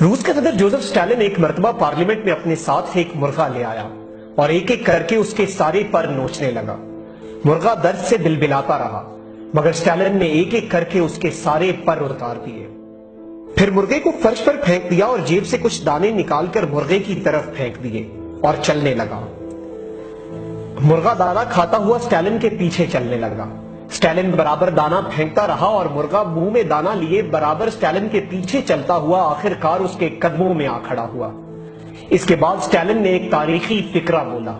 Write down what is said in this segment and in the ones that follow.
रूस के सदर जोसेफ स्टालिन एक मर्तबा पार्लियामेंट में अपने साथ एक मुर्गा ले आया और एक एक करके उसके सारे पर नोचने लगा। मुर्गा दर्द से बिलबिलाता रहा, मगर स्टालिन ने एक एक करके उसके सारे पर उतार दिए। फिर मुर्गे को फर्श पर फेंक दिया और जेब से कुछ दाने निकालकर मुर्गे की तरफ फेंक दिए और चलने लगा। मुर्गा दाना खाता हुआ स्टालिन के पीछे चलने लगा। स्टालिन बराबर दाना फेंकता रहा और मुर्गा मुंह में दाना लिए बराबर स्टालिन के पीछे चलता हुआ आखिरकार उसके कदमों में आ खड़ा हुआ। इसके बाद स्टालिन ने एक तारीखी फिक्रा बोला,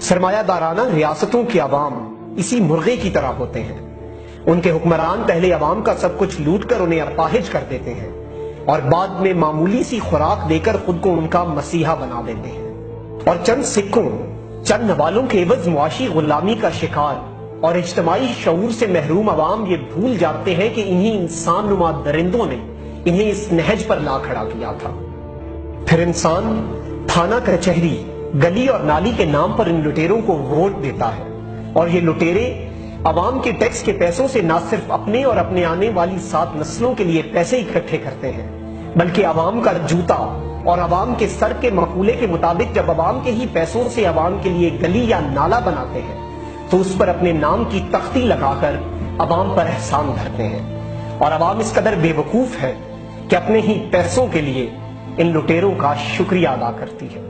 सरमायादाराना रियासतों के अवाम इसी मुर्गे की तरह होते हैं। उनके हुक्मरान पहले अवाम का सब कुछ लूट कर उन्हें अपाहिज कर देते हैं और बाद में मामूली सी खुराक देकर खुद को उनका मसीहा बना देते हैं और चंद सिक्कों, चंद नवालों के एवज मुआशी गुलामी का शिकार और इज्तिमाई शऊर से महरूम अवाम ये भूल जाते हैं कि इन्हीं इंसान नुमा दरिंदों ने इन्हें इस नहज पर ला खड़ा किया था। फिर इंसान थाना कचहरी, गली और नाली के नाम पर इन लुटेरों को वोट देता है और ये लुटेरे अवाम के टैक्स के पैसों से न सिर्फ अपने और अपने आने वाली 7 नस्लों के लिए पैसे इकट्ठे करते हैं, बल्कि अवाम का जूता और अवाम के सर के मकूले के मुताबिक जब अवाम के ही पैसों से अवाम के लिए गली या नाला बनाते हैं तो उस पर अपने नाम की तख्ती लगाकर अवाम पर एहसान धरते हैं और अवाम इस कदर बेवकूफ है कि अपने ही पैसों के लिए इन लुटेरों का शुक्रिया अदा करती है।